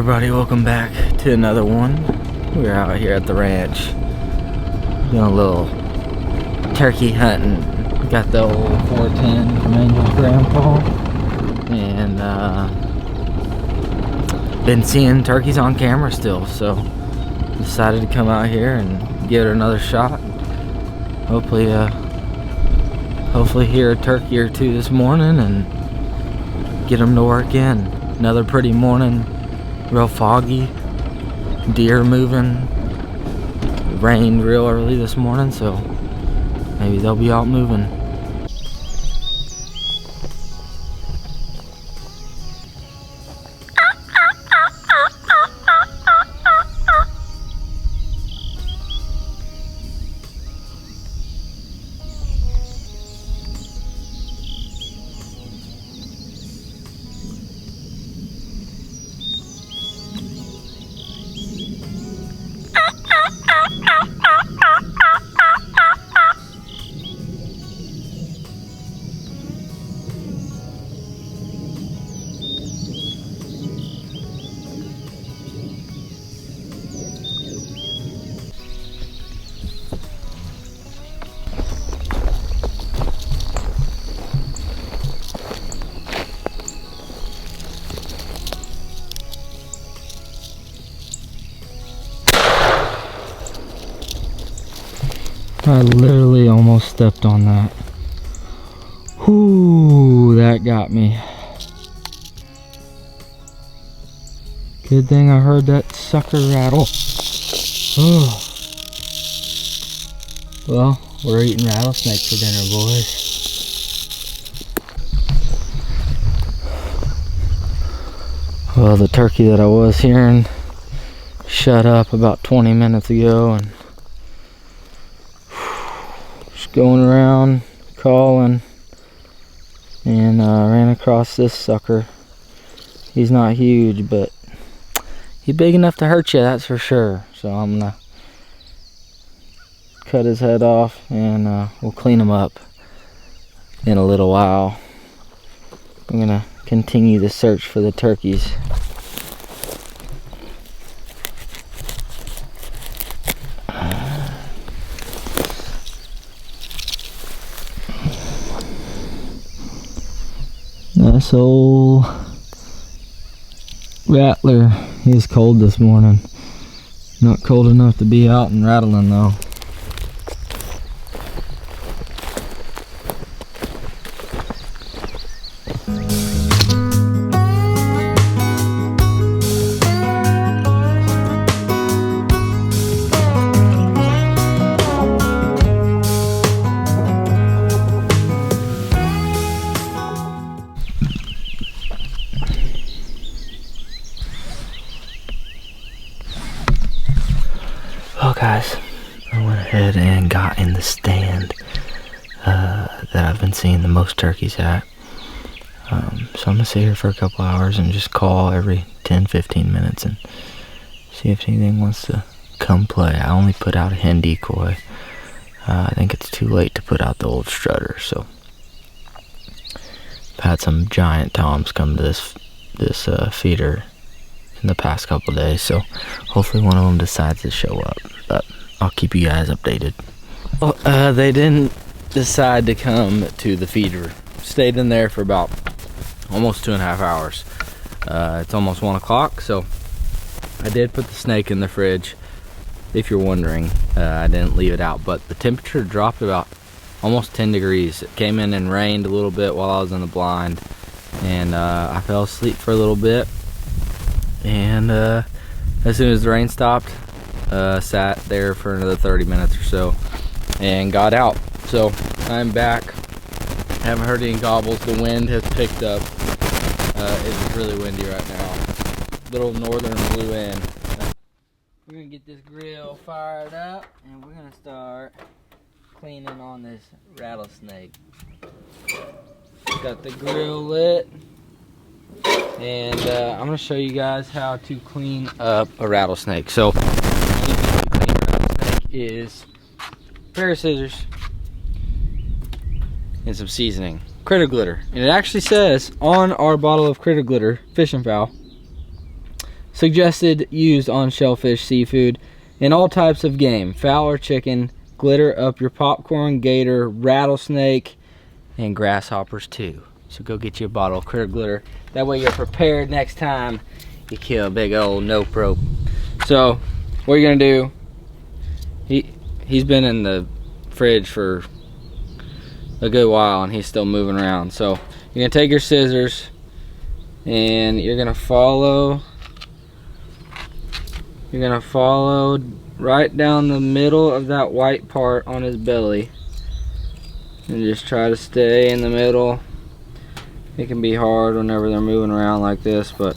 everybody, welcome back to another one. We're out here at the ranch doing a little turkey hunting. We got the old 410 from Angel's grandpa, and been seeing turkeys on camera still, so decided to come out here and give it another shot. Hopefully hear a turkey or two this morning and get them to work in. Another pretty morning, real foggy, deer moving. It rained real early this morning, so maybe they'll be out moving. I literally almost stepped on that. Whoo, that got me. Good thing I heard that sucker rattle. Oh. Well, we're eating rattlesnake for dinner, boys. Well, the turkey that I was hearing shut up about 20 minutes ago, and going around calling, and ran across this sucker. He's not huge, but he's big enough to hurt you, that's for sure. So I'm gonna cut his head off, and we'll clean him up in a little while. I'm gonna continue the search for the turkeys. This old rattler, he's cold this morning. Not cold enough to be out and rattling though. Well guys, I went ahead and got in the stand that I've been seeing the most turkeys at. So I'm going to sit here for a couple hours and just call every 10-15 minutes and see if anything wants to come play. I only put out a hen decoy. I think it's too late to put out the old strutter, so I've had some giant toms come to this feeder in the past couple days, so hopefully one of them decides to show up, but I'll keep you guys updated. Well, they didn't decide to come to the feeder. Stayed in there for about almost 2.5 hours. It's almost 1 o'clock, so I did put the snake in the fridge. If you're wondering, I didn't leave it out, but the temperature dropped about almost 10 degrees. It came in and rained a little bit while I was in the blind, and I fell asleep for a little bit. And as soon as the rain stopped, sat there for another 30 minutes or so and got out. So I'm back. Haven't heard any gobbles. The wind has picked up. It is really windy right now. Little northern blew in. We're gonna get this grill fired up and we're gonna start cleaning on this rattlesnake. Got the grill lit. And I'm going to show you guys how to clean up a rattlesnake. So, the only thing to clean a rattlesnake is a pair of scissors and some seasoning. Critter glitter. And it actually says on our bottle of critter glitter, Fish and Fowl, Suggested used on shellfish, seafood, and all types of game. Fowl or chicken. Glitter up your popcorn, gator, rattlesnake, and grasshoppers too. So go get you a bottle of critter glitter. That way you're prepared next time you kill a big old nope rope. So what you're gonna do, he's been in the fridge for a good while and he's still moving around. So you're gonna take your scissors and you're gonna follow right down the middle of that white part on his belly and just try to stay in the middle. It can be hard whenever they're moving around like this, but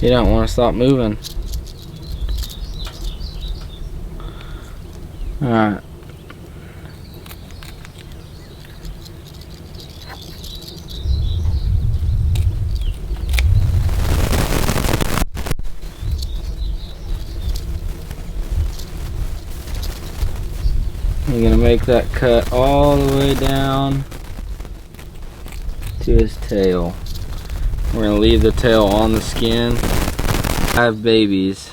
you don't want to stop moving. Alright. You're gonna make that cut all the way down to his tail. We're gonna leave the tail on the skin. I have babies.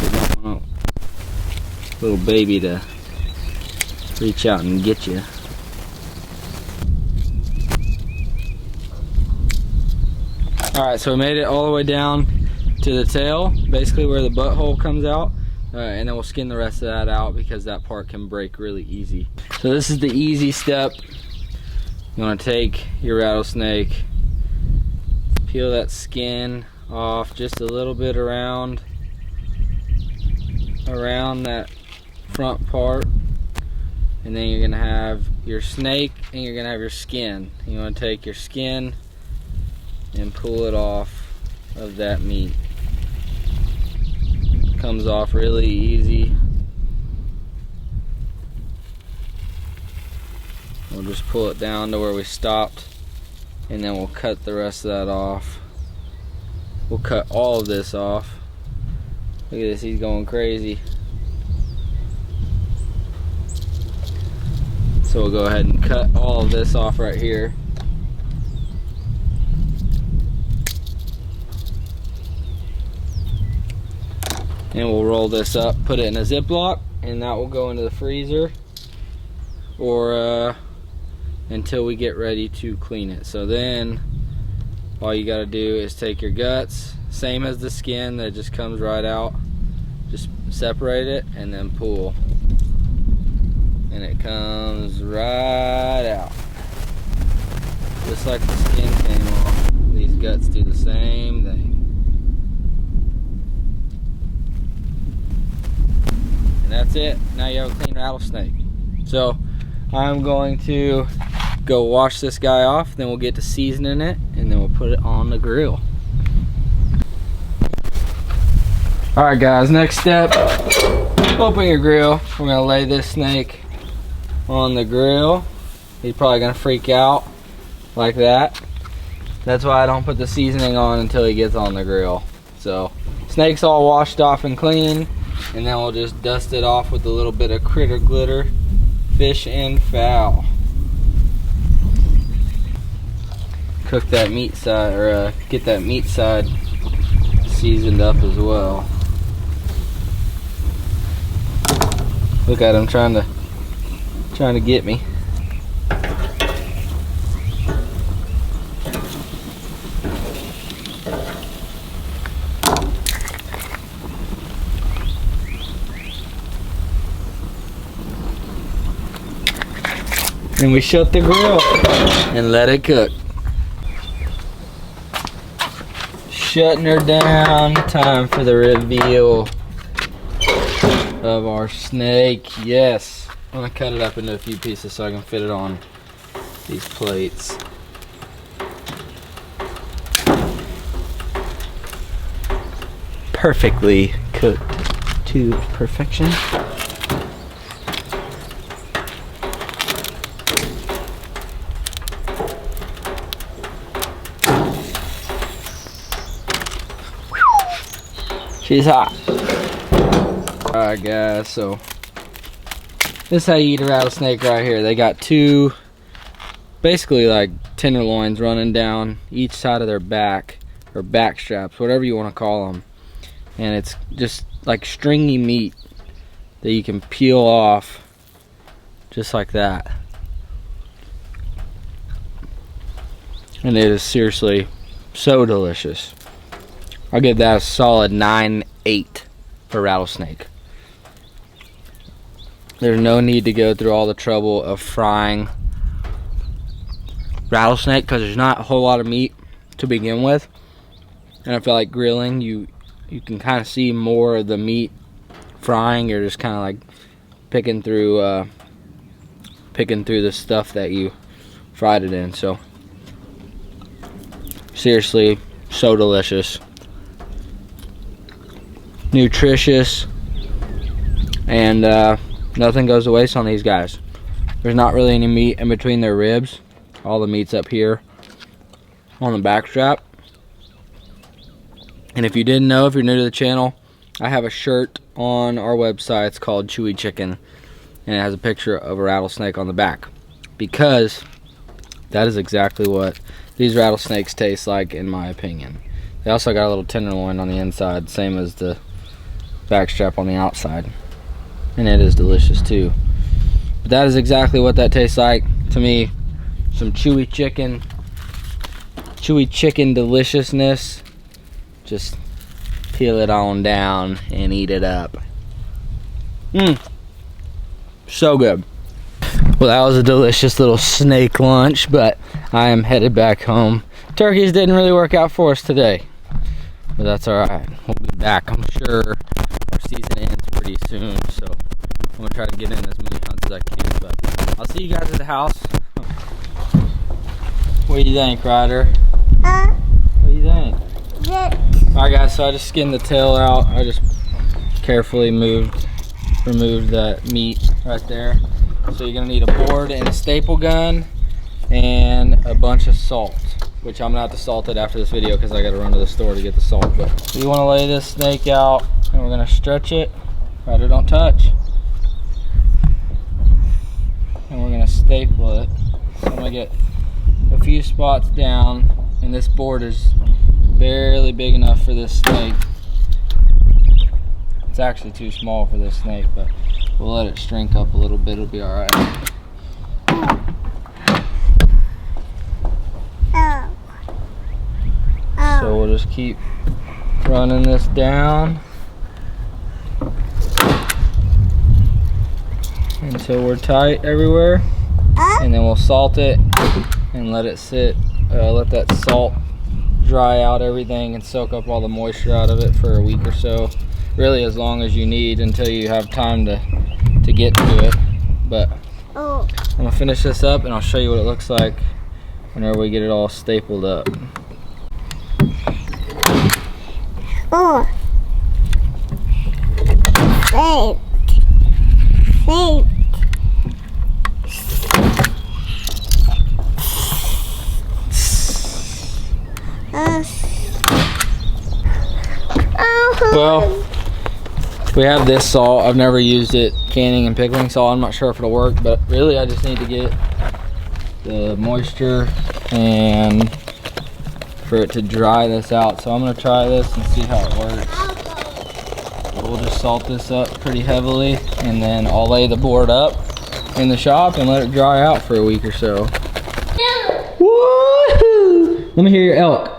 You don't want a little baby to reach out and get you. Alright, so we made it all the way down to the tail, basically where the butthole comes out. And then we'll skin the rest of that out because that part can break really easy. So this is the easy step. You want to take your rattlesnake, peel that skin off just a little bit around that front part, and then you're gonna have your snake and you're gonna have your skin. You want to take your skin and pull it off of that meat. Comes off really easy. We'll just pull it down to where we stopped and then we'll cut the rest of that off. We'll cut all of this off. Look at this, he's going crazy. So we'll go ahead and cut all of this off right here. And we'll roll this up, put it in a Ziploc, and that will go into the freezer or until we get ready to clean it. So then all you gotta do is take your guts, same as the skin that just comes right out, just separate it and then pull, and it comes right out just like the skin came off. These guts do the same thing. That's it. Now you have a clean rattlesnake. So I'm going to go wash this guy off, then we'll get to seasoning it, and then we'll put it on the grill. Alright guys, next step, open your grill. We're gonna lay this snake on the grill. He's probably gonna freak out like that. That's why I don't put the seasoning on until he gets on the grill. So snake's all washed off and clean. And then we'll just dust it off with a little bit of critter glitter, fish and fowl. Cook that meat side, or get that meat side seasoned up as well. Look at him trying to get me. And we shut the grill and let it cook. Shutting her down. Time for the reveal of our snake. Yes. I'm gonna cut it up into a few pieces so I can fit it on these plates. Perfectly cooked to perfection. She's hot. Alright guys, so this is how you eat a rattlesnake right here. They got two, basically like tenderloins running down each side of their back, or back straps, whatever you want to call them. And it's just like stringy meat that you can peel off just like that. And it is seriously so delicious. I'll give that a solid 9/8 for rattlesnake. There's no need to go through all the trouble of frying rattlesnake because there's not a whole lot of meat to begin with. And I feel like grilling, you can kind of see more of the meat frying. You're just kind of like picking through the stuff that you fried it in. So seriously, so delicious, nutritious, and nothing goes to waste on these guys. There's not really any meat in between their ribs. All the meat's up here on the back strap. And if you didn't know, if you're new to the channel, I have a shirt on our website. It's called Chewy Chicken, and it has a picture of a rattlesnake on the back, because that is exactly what these rattlesnakes taste like, in my opinion. They also got a little tenderloin on the inside, same as the back strap on the outside, and it is delicious too. But that is exactly what that tastes like to me. Some chewy chicken deliciousness. Just peel it on down and eat it up. So good. Well, that was a delicious little snake lunch, but I am headed back home. Turkeys didn't really work out for us today, but that's alright. We'll be back. I'm sure our season ends pretty soon, so I'm gonna try to get in as many hunts as I can. But I'll see you guys at the house. What do you think, Ryder? What do you think? Alright guys, so I just skinned the tail out. I just carefully removed that meat right there. So you're gonna need a board and a staple gun and a bunch of salt, which I'm gonna have to salt it after this video because I gotta run to the store to get the salt. But you wanna lay this snake out and we're gonna stretch it. Ryder, don't touch. And we're gonna staple it. So I'm gonna get a few spots down, and this board is barely big enough for this snake. It's actually too small for this snake, but we'll let it shrink up a little bit. It'll be all right. So we'll just keep running this down until we're tight everywhere, and then we'll salt it and let it sit. Let that salt dry out everything and soak up all the moisture out of it for a week or so. Really as long as you need until you have time to get to it. But I'm gonna finish this up and I'll show you what it looks like whenever we get it all stapled up. Well, we have this salt. I've never used it canning and pickling salt. I'm not sure if it'll work, but really I just need to get the moisture and for it to dry this out. So I'm gonna try this and see how it works. We'll just salt this up pretty heavily, and then I'll lay the board up in the shop and let it dry out for a week or so. Woohoo! Let me hear your elk.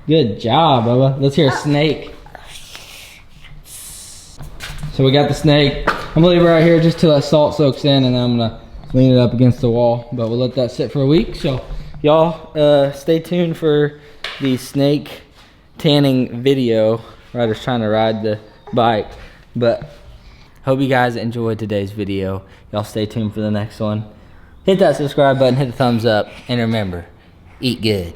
Good job, Bubba. Let's hear a snake. So we got the snake. I'm gonna leave it right here just till that salt soaks in, and then I'm gonna lean it up against the wall. But we'll let that sit for a week. So y'all stay tuned for the snake tanning video. Ryder's trying to ride the bike. But hope you guys enjoyed today's video. Y'all stay tuned for the next one. Hit that subscribe button, hit the thumbs up, and remember, eat good.